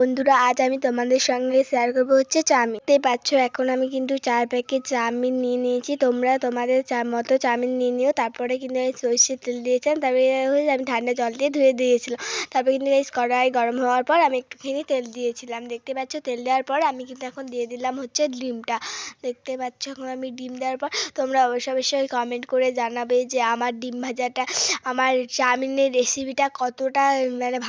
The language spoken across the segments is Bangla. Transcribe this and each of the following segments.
বন্ধুরা, আজ আমি তোমাদের সঙ্গে শেয়ার করবো হচ্ছে চাউমিন। দেখতে পাচ্ছ এখন আমি কিন্তু 4 প্যাকেট চাউমিন নিয়ে নিয়েছি। তোমরা তোমাদের মতো চাউমিন নিয়ে নিও। তারপরে কিন্তু সরষের তেল দিয়েছিলাম, তারপরে আমি ঠান্ডা জল দিয়ে ধুয়ে দিয়েছিলাম। তারপরে কিন্তু কড়াই গরম হওয়ার পর আমি একটুখানি তেল দিয়েছিলাম। দেখতে পাচ্ছ তেল দেওয়ার পর আমি কিন্তু এখন দিয়ে দিলাম হচ্ছে ডিমটা। দেখতে পাচ্ছ এখন আমি ডিম দেওয়ার পর তোমরা অবশ্যই কমেন্ট করে জানাবে যে আমার ডিম ভাজাটা, আমার চাউমিনের রেসিপিটা কতটা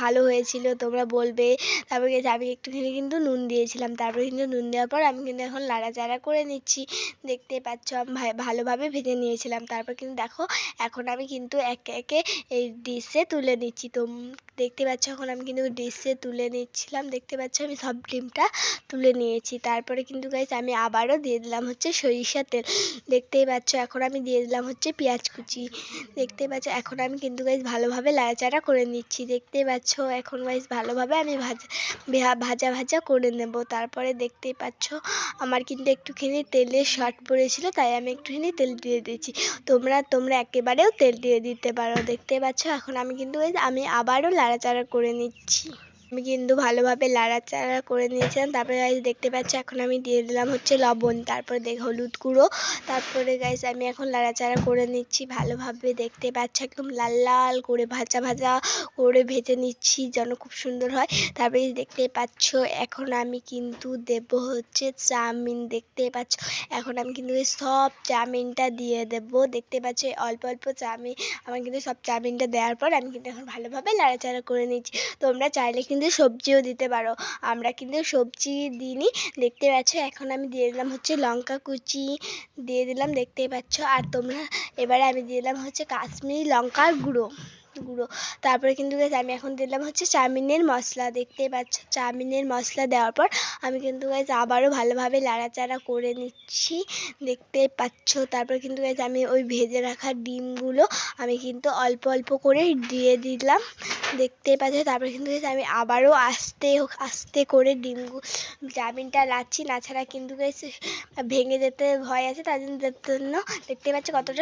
ভালো হয়েছিল, তোমরা বলবে। তারপরে আমি একটুখানি কিন্তু নুন দিয়েছিলাম। তারপরে কিন্তু নুন দেওয়ার পর আমি কিন্তু এখন নাড়াচাড়া করে নিচ্ছি। দেখতে পাচ্ছ আমি ভালোভাবে ভেজে নিয়েছিলাম। তারপর কিন্তু দেখো এখন আমি কিন্তু একে একে এই ডিশে তুলে নিচ্ছি। তো দেখতে পাচ্ছ এখন আমি কিন্তু ডিশে তুলে নিচ্ছিলাম। দেখতে পাচ্ছ আমি সব ডিমটা তুলে নিয়েছি। তারপরে কিন্তু গাইস আমি আবারও দিয়ে দিলাম হচ্ছে সরিষার তেল। দেখতেই পাচ্ছ এখন আমি দিয়ে দিলাম হচ্ছে পেঁয়াজ কুচি। দেখতে পাচ্ছ এখন আমি কিন্তু গাইস ভালোভাবে নাড়াচাড়া করে নিচ্ছি। দেখতে পাচ্ছ এখন গাইস ভালোভাবে আমি ভাজা করে নেব। তারপরে দেখতেই পাচ্ছ আমার কিন্তু একটুখানি তেলের শর্ট পড়েছিল, তাই আমি একটুখানি তেল দিয়ে দিয়েছি। তোমরা একেবারেও তেল দিয়ে দিতে পারো। দেখতে পাচ্ছ এখন আমি কিন্তু আমি আবারও নাড়াচাড়া করে নিচ্ছি। আমি কিন্তু ভালোভাবে নাড়াচাড়া করে নিয়েছিলাম। তারপরে গাইস দেখতে পাচ্ছ এখন আমি দিয়ে দিলাম হচ্ছে লবণ, তারপরে হলুদ গুঁড়ো। তারপরে গাইস আমি এখন নাড়াচাড়া করে নিচ্ছি ভালোভাবে। দেখতে পাচ্ছ একদম লাল লাল করে ভাজা করে ভেজে নিচ্ছি যেন খুব সুন্দর হয়। তারপরে দেখতে পাচ্ছ এখন আমি কিন্তু দেব হচ্ছে চাউমিন। দেখতে পাচ্ছ এখন আমি কিন্তু সব চাউমিনটা দিয়ে দেব। দেখতে পাচ্ছ অল্প অল্প চাউমিন আমার কিন্তু সব চাউমিনটা দেওয়ার পর আমি কিন্তু এখন ভালোভাবে নাড়াচাড়া করে নিচ্ছি। তোমরা চাইলে কিন্তু সবজিও দিতে পারো, আমরা কিন্তু সবজি দিইনি। দেখতে পাচ্ছ এখন আমি দিয়ে দিলাম হচ্ছে লঙ্কা কুচি দিয়ে দিলাম। দেখতেই পাচ্ছ আর তোমরা এবারে আমি দিয়ে দিলাম হচ্ছে কাশ্মীরি লঙ্কার গুঁড়ো। তারপরে কিন্তু আমি এখন দিলাম হচ্ছে চাউমিনের মশলা। দেখতেই পাচ্ছ চাউমিনের মশলা দেওয়ার পর আমি কিন্তু আবারও ভালোভাবে নাড়াচাড়া করে নিচ্ছি। দেখতেই পাচ্ছ তারপর কিন্তু আমি ওই ভেজে রাখা ডিমগুলো আমি কিন্তু অল্প অল্প করে দিয়ে দিলাম। দেখতেই পাচ্ছ তারপরে কিন্তু আমি আবারও আস্তে আস্তে করে চাউমিনটা নাড়ছি, না ছাড়া কিন্তু ভেঙে যেতে ভয় আছে, তার জন্য দেখতে পাচ্ছ কতটা